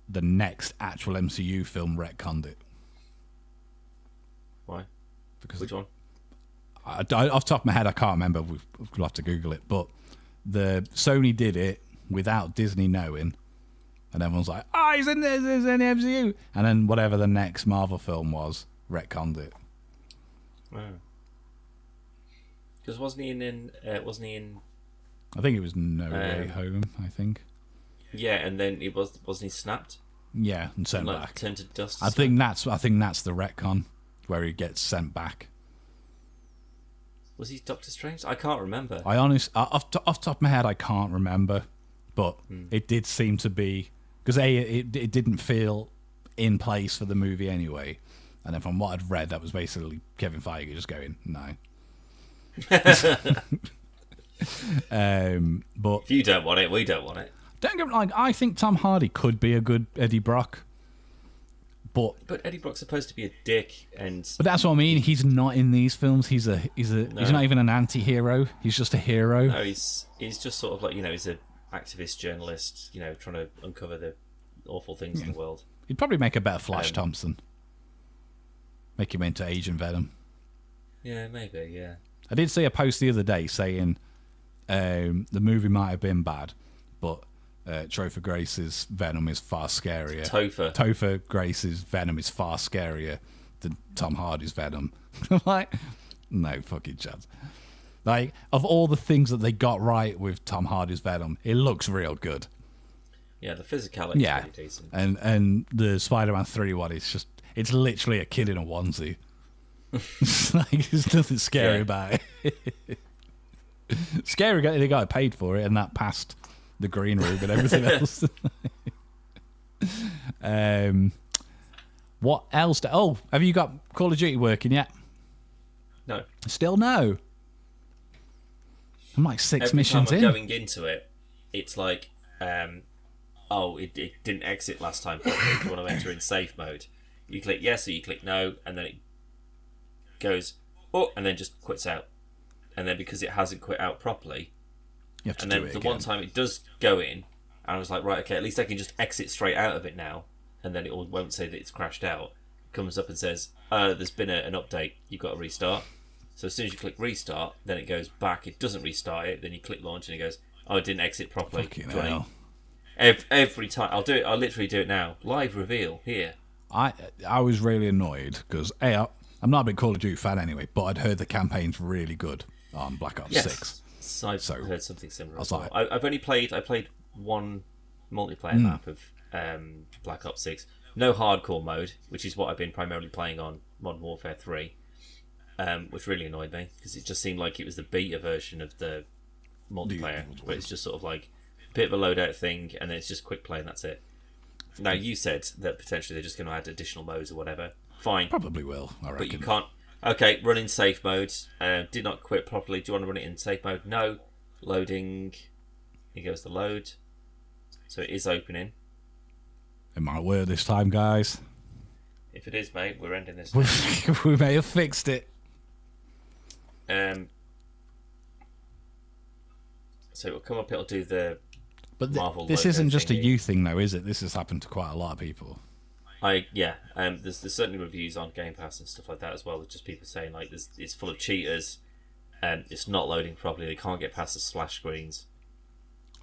the next actual MCU film retconned it. Why? Because which one? Off the top of my head, I can't remember. We'll have to Google it. But the Sony did it without Disney knowing, and everyone's like, "Oh, he's in this, he's in the MCU," and then whatever the next Marvel film was, retconned it. Because wasn't he in? I think it was No Way Home. I think. Yeah, and then he wasn't he snapped? Yeah, and sent like, back. Turned to dust. I think that's the retcon where he gets sent back. Was he Doctor Strange? I can't remember. Off the top of my head, I can't remember, but it did seem to be because it didn't feel in place for the movie anyway, and then from what I'd read, that was basically Kevin Feige just going no. But if you don't want it, we don't want it. Don't get me wrong, I think Tom Hardy could be a good Eddie Brock, but Eddie Brock's supposed to be a dick, but that's what I mean. He's not in these films. He's not even an anti-hero. He's just a hero. No, he's just sort of like, he's an activist journalist, trying to uncover the awful things in the world. He'd probably make a better Flash Thompson. Make him into Agent Venom. Yeah, maybe. Yeah. I did see a post the other day saying The movie might have been bad, but Topher Grace's Venom is far scarier. Topher Grace's Venom is far scarier than Tom Hardy's Venom. Like, no fucking chance. Like, of all the things that they got right with Tom Hardy's Venom, it looks real good. Yeah, the physicality is pretty decent. And the Spider-Man 3 one, it's literally a kid in a onesie. Like, there's nothing scary about it. Scary, they got paid for it, and that passed the green room and everything else. What else? Have you got Call of Duty working yet? No. Still no? I'm like 6 missions in. Every time I'm going into it, it's like, it didn't exit last time properly. Do you want to enter in safe mode? You click yes or you click no, and then it goes, and then just quits out. And then because it hasn't quit out properly, you have to and do then it the again. one time it does go in, and I was like, right, okay, at least I can just exit straight out of it now, and then it won't say that it's crashed out. It comes up and says, there's been an update, you've got to restart. So as soon as you click restart, then it goes back, it doesn't restart it, then you click launch and it goes, it didn't exit properly. Fucking hell. Every time, I'll literally do it now. Live reveal, here. I was really annoyed, because I'm not a big Call of Duty fan anyway, but I'd heard the campaign's really good on Black Ops 6. So I've heard something similar. I played one multiplayer map of Black Ops 6. No hardcore mode, which is what I've been primarily playing on Modern Warfare 3, which really annoyed me because it just seemed like it was the beta version of the multiplayer, but it's just sort of like a bit of a loadout thing, and then it's just quick play and that's it. Now, you said that potentially they're just going to add additional modes or whatever. Fine. Probably will, I reckon. But you can't. Okay, run in safe mode. Did not quit properly. Do you want to run it in safe mode? No. Loading. Here goes the load. So it is opening. It might work this time, guys. If it is, mate, we're ending this. We may have fixed it. So it'll come up, it'll do the Marvel this logo isn't just a thingy. you thing, though, is it? This has happened to quite a lot of people. There's certainly reviews on Game Pass and stuff like that as well. With just people saying like it's full of cheaters, and it's not loading properly. They can't get past the splash screens.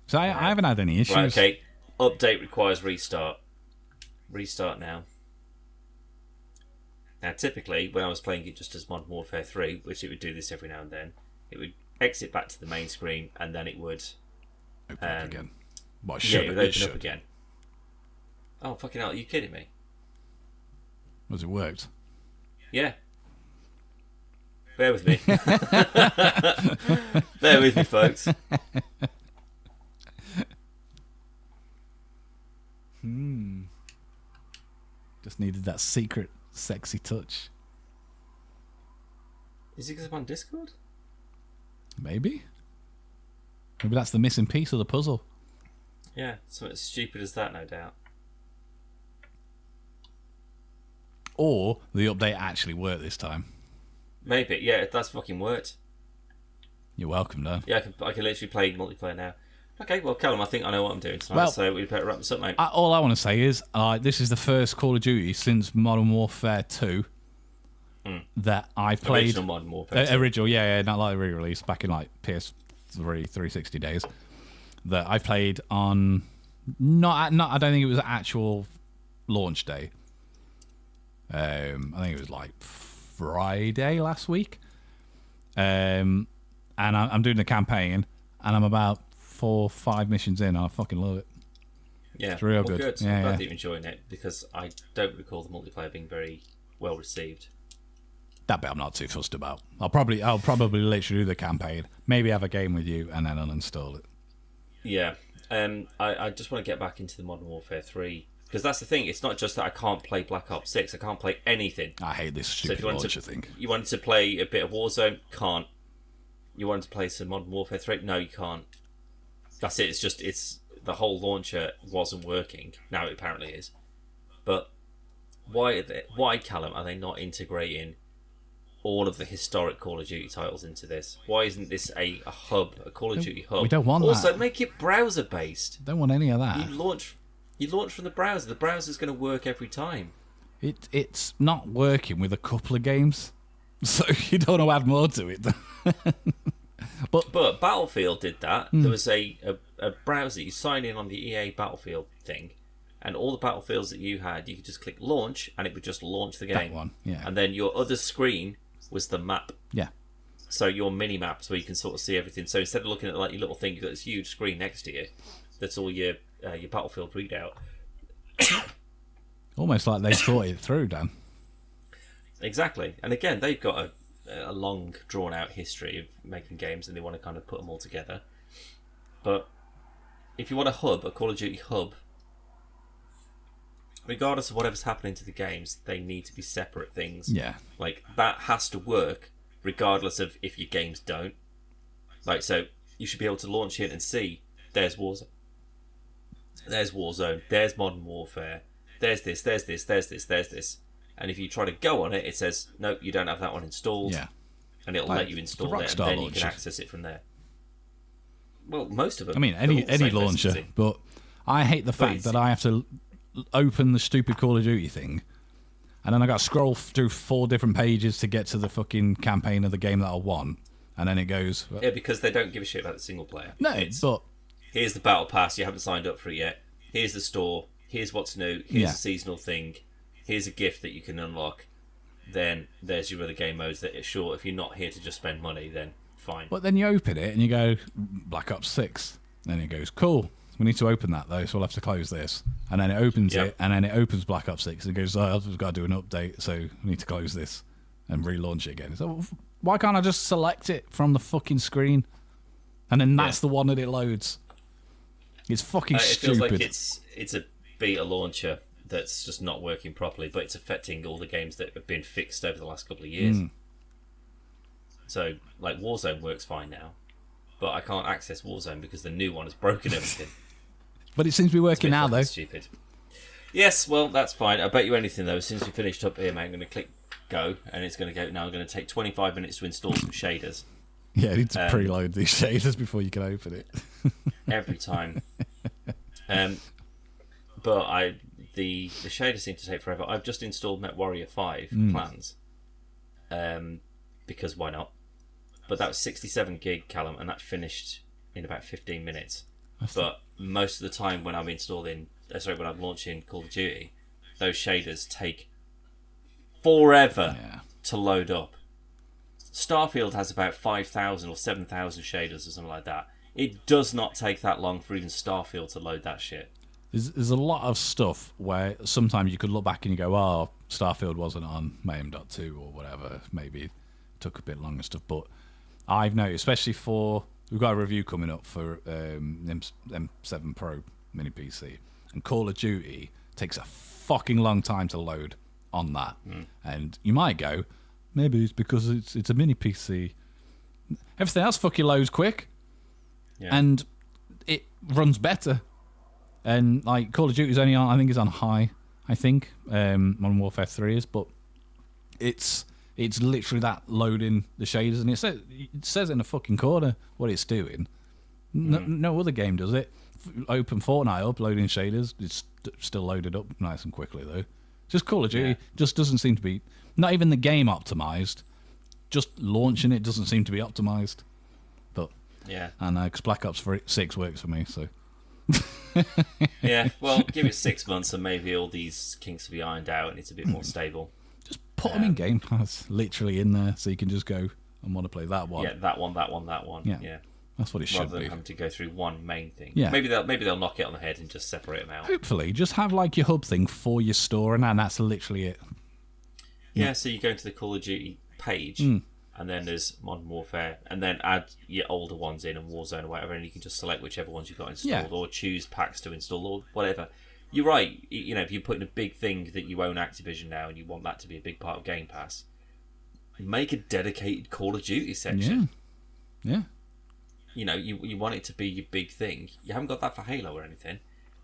So I haven't had any issues. Right, okay, update requires restart. Restart now. Now, typically, when I was playing it just as Modern Warfare 3, which it would do this every now and then, it would exit back to the main screen, and then it would open up again. Well, it would open up again. Oh, fucking hell, are you kidding me? Was it worked? Yeah. Bear with me. Bear with me, folks. Just needed that secret, sexy touch. Is it because I'm on Discord? Maybe that's the missing piece of the puzzle. Yeah, something as stupid as that, no doubt. Or the update actually worked this time. Maybe, yeah, that's fucking worked. You're welcome, Dan. Yeah, I can literally play multiplayer now. Okay, well, Callum, I think I know what I'm doing tonight, Well, so we better wrap this up, mate. All I want to say is this is the first Call of Duty since Modern Warfare 2 that I've played. Original Modern Warfare 2. Original, yeah, not like re-release, back in like PS3 360 days. That I played on not. I don't think it was an actual launch day. I think it was like Friday last week. And I'm doing the campaign, and I'm about 4 or 5 missions in, and I fucking love it. Yeah, it's real good. I'm Yeah, glad that you're enjoying it, because I don't recall the multiplayer being very well received. That bit I'm not too fussed about. I'll probably literally do the campaign, maybe have a game with you, and then uninstall it. Yeah, I just want to get back into the Modern Warfare 3, because that's the thing. It's not just that I can't play Black Ops 6. I can't play anything. I hate this stupid launcher thing. You wanted to play a bit of Warzone? Can't. You wanted to play some Modern Warfare 3? No, you can't. That's it. It's the whole launcher wasn't working. Now it apparently is. But why, Callum, are they not integrating all of the historic Call of Duty titles into this? Why isn't this a hub, a Call of Duty hub? We don't want also, that. make it browser based. Don't want any of that. You launch from the browser. The browser's going to work every time. It's not working with a couple of games, so you don't want to add more to it. But Battlefield did that. There was a browser. You sign in on the EA Battlefield thing, and all the Battlefields that you had, you could just click launch, and it would just launch the game. That one, yeah. And then your other screen was the map. Yeah. So your mini maps where you can sort of see everything. So instead of looking at like your little thing, you've got this huge screen next to you. That's all your Battlefield readout. Almost like they thought it through, Dan. Exactly. And again, they've got a long, drawn-out history of making games, and they want to kind of put them all together. But if you want a hub, a Call of Duty hub, regardless of whatever's happening to the games, they need to be separate things. Yeah. Like, that has to work regardless of if your games don't. Like, so you should be able to launch it and see, there's Warzone. There's Warzone. There's Modern Warfare. There's this, there's this, there's this, there's this. And if you try to go on it, it says, nope, you don't have that one installed. Yeah. And it'll let you install it, and then you can access it from there. Well, most of them. I mean, any launcher, but I hate the fact that I have to open the stupid Call of Duty thing, and then I got to scroll through 4 different pages to get to the fucking campaign of the game that I want, and then it goes... Yeah, because they don't give a shit about the single player. No, but... Here's the battle pass, you haven't signed up for it yet. Here's the store. Here's what's new. Here's a seasonal thing. Here's a gift that you can unlock. Then there's your other game modes that, sure, if you're not here to just spend money, then fine. But then you open it and you go, Black Ops 6. Then it goes, cool. We need to open that, though, so we'll have to close this. And then it opens it, and then it opens Black Ops 6. And it goes, oh, I've got to do an update, so we need to close this and relaunch it again. So why can't I just select it from the fucking screen? And then that's the one that it loads. It's fucking stupid. It feels like it's a beta launcher that's just not working properly, but it's affecting all the games that have been fixed over the last couple of years. So, like, Warzone works fine now, but I can't access Warzone because the new one has broken everything. But it seems to be working now, though. Stupid. Yes, well, that's fine. I bet you anything, though. As soon as we finished up here, mate, I'm going to click go, and it's going to go. Now I'm going to take 25 minutes to install some shaders. Yeah, you need to preload these shaders before you can open it. Every time. But the shaders seem to take forever. I've just installed MechWarrior 5 plans. Because why not? But that was 67 gig, Callum, and that finished in about 15 minutes. But most of the time when I'm when I'm launching Call of Duty, those shaders take forever to load up. Starfield has about 5,000 or 7,000 shaders or something like that. It does not take that long for even Starfield to load that shit. There's a lot of stuff where sometimes you could look back and you go, oh, Starfield wasn't on Mayhem.2 or whatever. Maybe it took a bit longer stuff. But I've noticed, especially we've got a review coming up for M7 Pro mini PC. And Call of Duty takes a fucking long time to load on that. And you might go, maybe it's because it's a mini PC. Everything else fucking loads quick. Yeah. And it runs better. And like Call of Duty is only on, I think it's on high, Modern Warfare 3 is, but it's literally that loading the shaders, and it says in the fucking corner what it's doing. No other game does it. Open Fortnite up, loading shaders, it's still loaded up nice and quickly though. Just Call of Duty just doesn't seem to be, not even the game optimized, just launching it doesn't seem to be optimized. But and because Black Ops 6 works for me, so. Yeah, well, give it 6 months and maybe all these kinks will be ironed out and it's a bit more stable. Just put them in Game Pass, literally in there, so you can just go and want to play that one. Yeah, that one. Yeah. That's what it should be. Rather than having to go through one main thing. Yeah. Maybe they'll knock it on the head and just separate them out. Hopefully, just have like your hub thing for your store, and that's literally it. Yeah, so you go into the Call of Duty page, and then there's Modern Warfare, and then add your older ones in, and Warzone or whatever, and you can just select whichever ones you've got installed, or choose packs to install, or whatever. You're right, you know, if you put in a big thing that you own Activision now, and you want that to be a big part of Game Pass, make a dedicated Call of Duty section. Yeah. You know, you want it to be your big thing. You haven't got that for Halo or anything,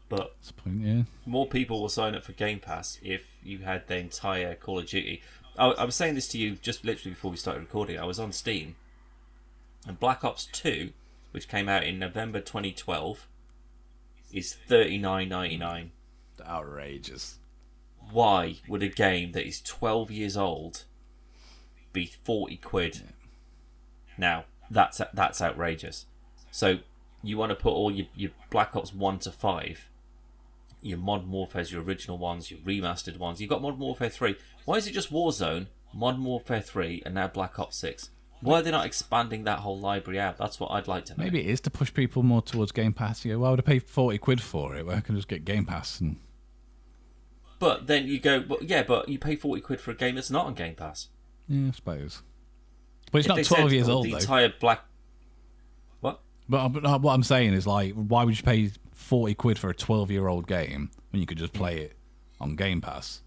but that's the point, more people will sign up for Game Pass if you had the entire Call of Duty. I was saying this to you just literally before we started recording. I was on Steam, and Black Ops 2, which came out in November 2012, is $39.99. Outrageous. Why would a game that is 12 years old be 40 quid? Yeah. Now, that's outrageous. So you want to put all your Black Ops 1 to 5, your Modern Warfare's, your original ones, your remastered ones. You've got Modern Warfare 3. Why is it just Warzone, Modern Warfare 3, and now Black Ops 6? Why are they not expanding that whole library out? That's what I'd like to know. Maybe it is to push people more towards Game Pass. You go, why would I pay 40 quid for it? Well, I can just get Game Pass. But then you go, but you pay 40 quid for a game that's not on Game Pass. Yeah, I suppose. But it's not 12 years old, the though. Entire Black... What? But what I'm saying is, like, why would you pay 40 quid for a 12-year-old game when you could just play it on Game Pass?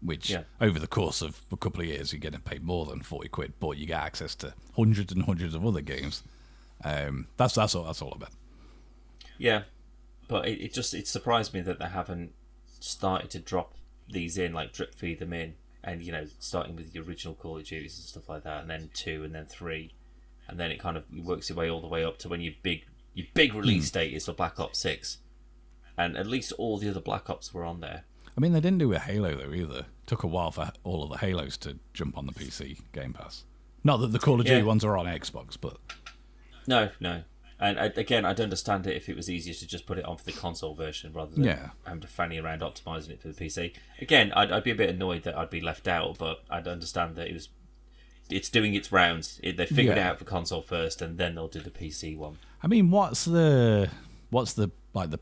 Which, over the course of a couple of years, you're going to pay more than 40 quid, but you get access to hundreds and hundreds of other games. That's all about. Yeah, but it surprised me that they haven't started to drop these in, like drip feed them in, and starting with the original Call of Duties and stuff like that, and then 2, and then 3, and then it kind of works your way all the way up to when your big release date is for Black Ops 6, and at least all the other Black Ops were on there. I mean, they didn't do a Halo, though, either. Took a while for all of the Halos to jump on the PC Game Pass. Not that the Call of Duty ones are on Xbox, but... No. And again, I'd understand it if it was easier to just put it on for the console version rather than having to fanny around optimising it for the PC. Again, I'd be a bit annoyed that I'd be left out, but I'd understand that it's doing its rounds. They figured it out for console first, and then they'll do the PC one. I mean, what's the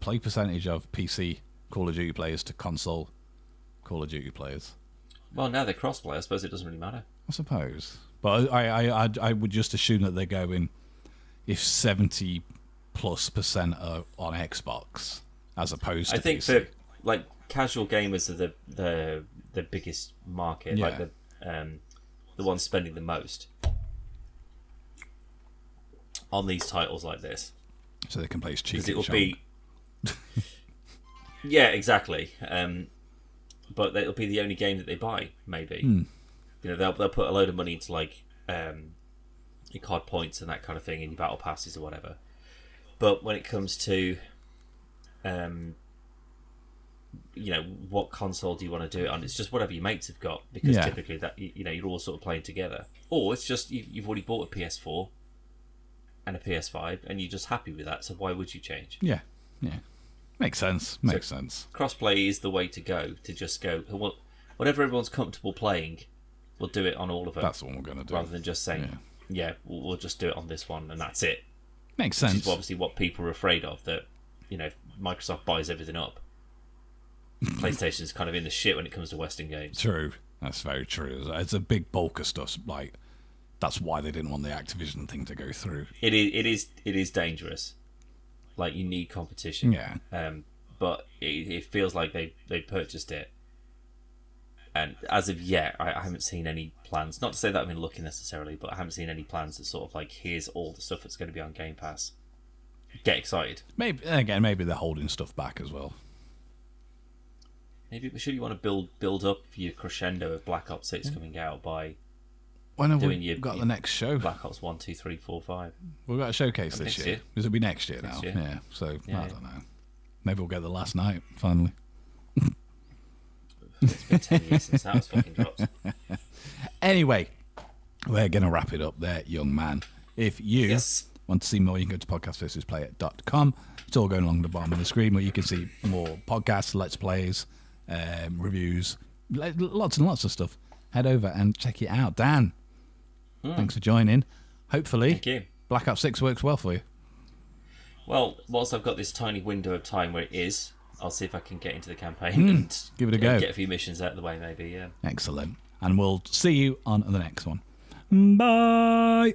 play percentage of PC Call of Duty players to console Call of Duty players? Well, now they're crossplay. I suppose it doesn't really matter. I suppose, but I would just assume that they're going if 70+% are on Xbox as opposed to. I think PC. for like casual gamers are the biggest market, like the ones spending the most on these titles like this. So they can play as cheeky. Because it will be. Yeah, exactly. But it'll be the only game that they buy, maybe. They'll put a load of money into like your card points and that kind of thing, in your battle passes or whatever. But when it comes to, what console do you want to do it on? It's just whatever your mates have got, because typically that you're all sort of playing together. Or it's just you've already bought a PS4 and a PS5, and you're just happy with that. So why would you change? Yeah. Makes sense. Sense. Crossplay is the way to go. To just go, well, whatever everyone's comfortable playing, we'll do it on all of them. That's what we're going to do. Rather than just saying, we'll just do it on this one and that's it. Makes sense. Which is obviously what people are afraid of, that Microsoft buys everything up. PlayStation's kind of in the shit when it comes to Western games. True. That's very true. It's a big bulk of stuff. Like, that's why they didn't want the Activision thing to go through. It is dangerous. Like, you need competition. Yeah. But it feels like they purchased it. And as of yet, I haven't seen any plans. Not to say that I've been looking necessarily, but I haven't seen any plans that sort of like, here's all the stuff that's going to be on Game Pass. Get excited. Maybe they're holding stuff back as well. Maybe should you want to build up your crescendo of Black Ops 6 coming out by when have doing we got the next show? Black Ops 1, 2, 3, 4, 5. We've got a showcase this year. Because it'll be next year now. Year. Yeah. So I don't know. Maybe we'll get the last night finally. It's been 10 years since that was fucking dropped. Anyway, we're going to wrap it up there, young man. If you want to see more, you can go to podcastversusplayer.com. It's all going along the bottom of the screen where you can see more podcasts, let's plays, reviews, lots and lots of stuff. Head over and check it out. Dan, thanks for joining. Hopefully, Thank you. Black Ops 6 works well for you. Well, whilst I've got this tiny window of time where it is, I'll see if I can get into the campaign and give it a go. Get a few missions out of the way, maybe. Yeah. Excellent. And we'll see you on the next one. Bye.